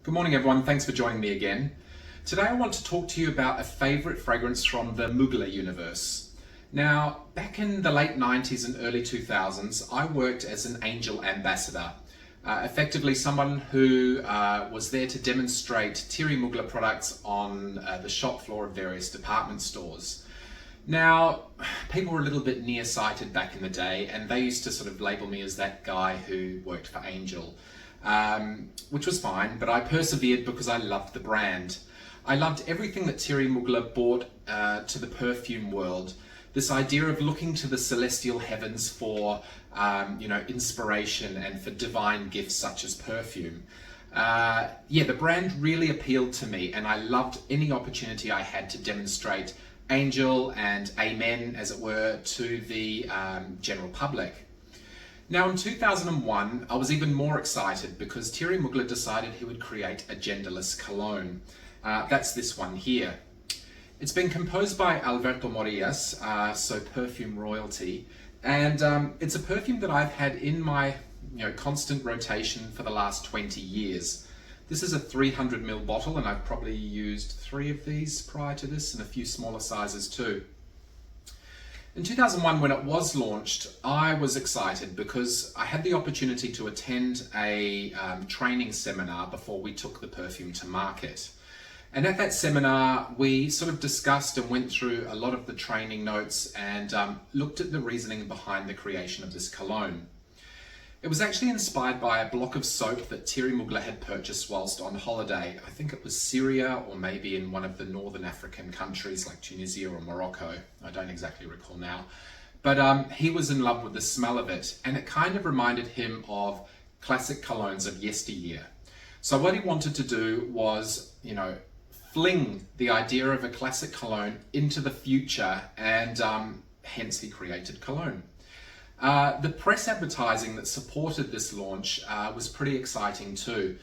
Good morning everyone, thanks for joining me again. Today I want to talk to you about a favourite fragrance from the Mugler universe. Now, back in the late 90s and early 2000s, I worked as an Angel ambassador, effectively someone who was there to demonstrate Thierry Mugler products on the shop floor of various department stores. Now, people were a little bit nearsighted back in the day, and they used to sort of label me as that guy who worked for Angel. Which was fine, but I persevered because I loved the brand. I loved everything that Thierry Mugler brought to the perfume world. This idea of looking to the celestial heavens for inspiration and for divine gifts such as perfume. The brand really appealed to me, and I loved any opportunity I had to demonstrate Angel and Amen, as it were, to the general public. Now in 2001, I was even more excited because Thierry Mugler decided he would create a genderless cologne. That's this one here. It's been composed by Alberto Morillas, so perfume royalty, and it's a perfume that I've had in my constant rotation for the last 20 years. This is a 300ml bottle, and I've probably used 3 of these prior to this and a few smaller sizes too. In 2001, when it was launched, I was excited because I had the opportunity to attend a training seminar before we took the perfume to market. And at that seminar, we sort of discussed and went through a lot of the training notes and looked at the reasoning behind the creation of this cologne. It was actually inspired by a block of soap that Thierry Mugler had purchased whilst on holiday. I think it was Syria, or maybe in one of the northern African countries like Tunisia or Morocco. I don't exactly recall now. But he was in love with the smell of it, and it kind of reminded him of classic colognes of yesteryear. So what he wanted to do was, fling the idea of a classic cologne into the future, and hence he created cologne. The press advertising that supported this launch was pretty exciting too.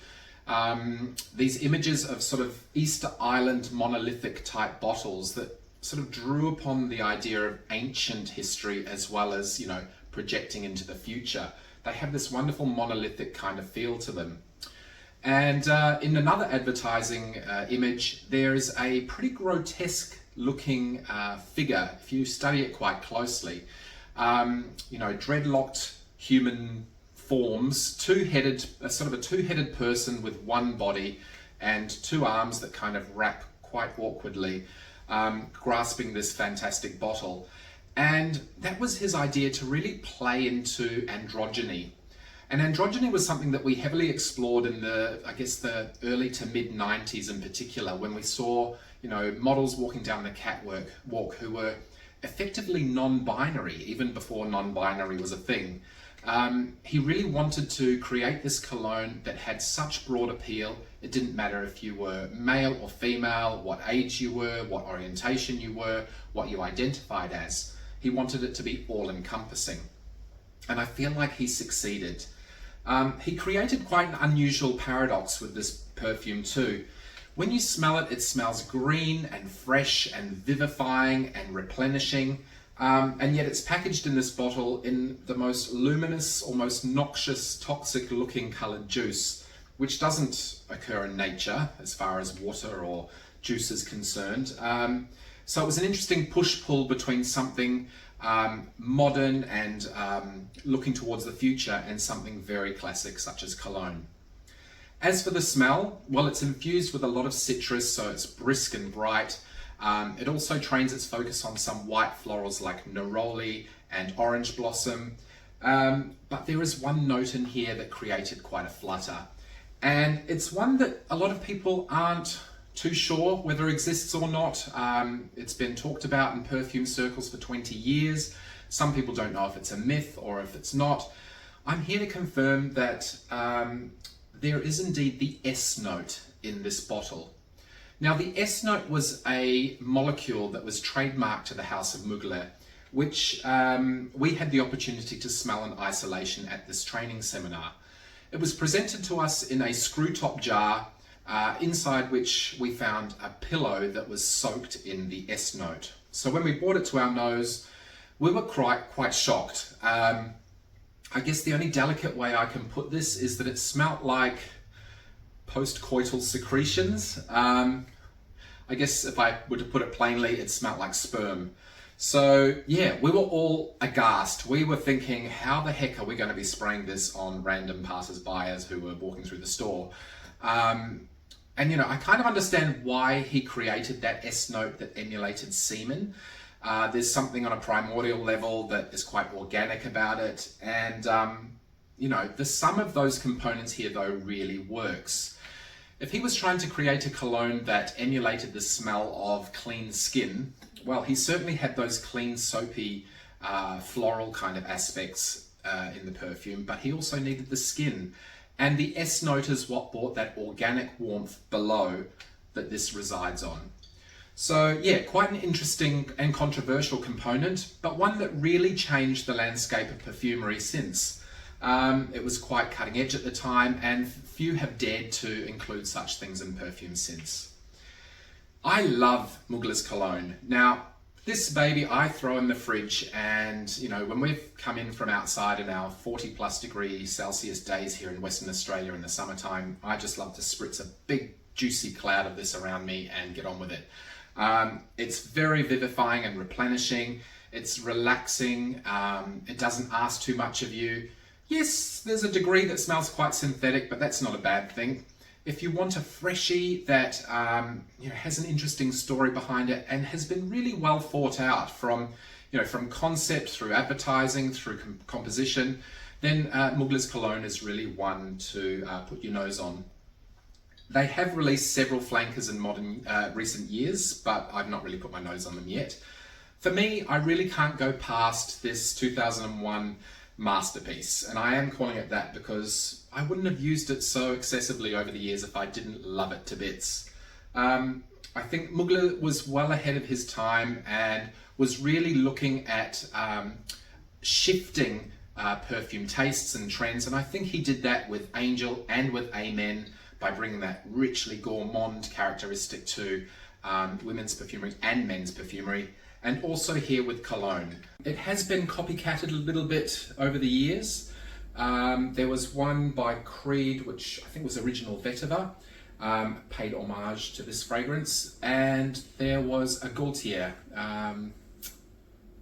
These images of sort of Easter Island monolithic type bottles that sort of drew upon the idea of ancient history as well as, projecting into the future. They have this wonderful monolithic kind of feel to them. And in another advertising image, there is a pretty grotesque looking figure, if you study it quite closely. Dreadlocked human forms, sort of a two-headed person with one body and 2 arms that kind of wrap quite awkwardly, grasping this fantastic bottle. And that was his idea, to really play into androgyny. And androgyny was something that we heavily explored in the early to mid 90s in particular, when we saw, models walking down the catwalk who were effectively non-binary, even before non-binary was a thing. He really wanted to create this cologne that had such broad appeal. It didn't matter if you were male or female, what age you were, what orientation you were, what you identified as. He wanted it to be all-encompassing. And I feel like he succeeded. He created quite an unusual paradox with this perfume too. When you smell it, it smells green and fresh and vivifying and replenishing, and yet it's packaged in this bottle in the most luminous, almost noxious, toxic looking coloured juice, which doesn't occur in nature as far as water or juice is concerned. So it was an interesting push-pull between something modern and looking towards the future and something very classic such as cologne. As for the smell, well, it's infused with a lot of citrus, so it's brisk and bright. It also trains its focus on some white florals like neroli and orange blossom. But there is one note in here that created quite a flutter. And it's one that a lot of people aren't too sure whether it exists or not. It's been talked about in perfume circles for 20 years. Some people don't know if it's a myth or if it's not. I'm here to confirm that there is indeed the S note in this bottle. Now, the S note was a molecule that was trademarked to the House of Mugler, which we had the opportunity to smell in isolation at this training seminar. It was presented to us in a screw top jar, inside which we found a pillow that was soaked in the S note. So when we brought it to our nose, we were quite shocked. I guess the only delicate way I can put this is that it smelt like post-coital secretions. I guess if I were to put it plainly, it smelled like sperm. So yeah, we were all aghast. We were thinking, how the heck are we going to be spraying this on random passers-by who were walking through the store? And you know, I kind of understand why he created that S note that emulated semen. There's something on a primordial level that is quite organic about it. And you know, the sum of those components here though really works. If he was trying to create a cologne that emulated the smell of clean skin, well, he certainly had those clean, soapy, floral kind of aspects in the perfume, but he also needed the skin. And the S note is what brought that organic warmth below that this resides on. So yeah, quite an interesting and controversial component, but one that really changed the landscape of perfumery since. It was quite cutting edge at the time, and few have dared to include such things in perfume since. I love Mugler's cologne. Now, this baby I throw in the fridge, and you know, when we've come in from outside in our 40+°C days here in Western Australia in the summertime, I just love to spritz a big juicy cloud of this around me and get on with it. It's very vivifying and replenishing. It's relaxing. It doesn't ask too much of you. Yes, there's a degree that smells quite synthetic, but that's not a bad thing. If you want a freshie that you know, has an interesting story behind it and has been really well thought out from concept through advertising, through composition, then Mugler's Cologne is really one to put your nose on. They have released several flankers in modern recent years, but I've not really put my nose on them yet. For me, I really can't go past this 2001 masterpiece, and I am calling it that because I wouldn't have used it so excessively over the years if I didn't love it to bits. I think Mugler was well ahead of his time and was really looking at shifting perfume tastes and trends, and I think he did that with Angel and with Amen by bringing that richly gourmand characteristic to women's perfumery and men's perfumery, and also here with Cologne. It has been copycatted a little bit over the years. There was one by Creed, which I think was original vetiver, paid homage to this fragrance, and there was a Gaultier,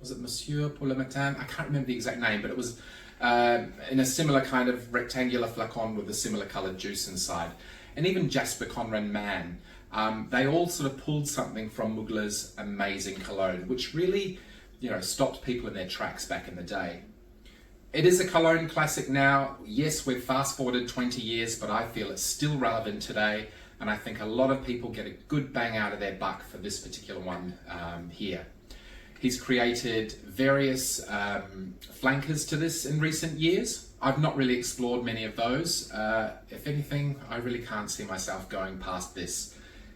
was it Monsieur pour le Matin? I can't remember the exact name, but it was in a similar kind of rectangular flacon with a similar coloured juice inside. And even Jasper Conran Man. They all sort of pulled something from Mugler's amazing cologne, which really, you know, stopped people in their tracks back in the day. It is a cologne classic now. Yes, we've fast forwarded 20 years, but I feel it's still relevant today, and I think a lot of people get a good bang out of their buck for this particular one here. He's created various flankers to this in recent years. I've not really explored many of those. If anything, I really can't see myself going past this.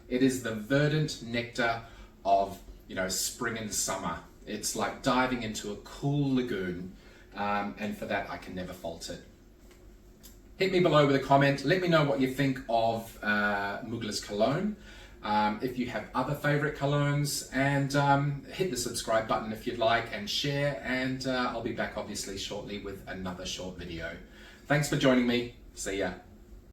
It is the verdant nectar of, you know, spring and summer. It's like diving into a cool lagoon, and for that I can never fault it. Hit me below with a comment. Let me know what you think of Mugler's Cologne. If you have other favourite colognes, and hit the subscribe button if you'd like, and share, and I'll be back obviously shortly with another short video. Thanks for joining me. See ya.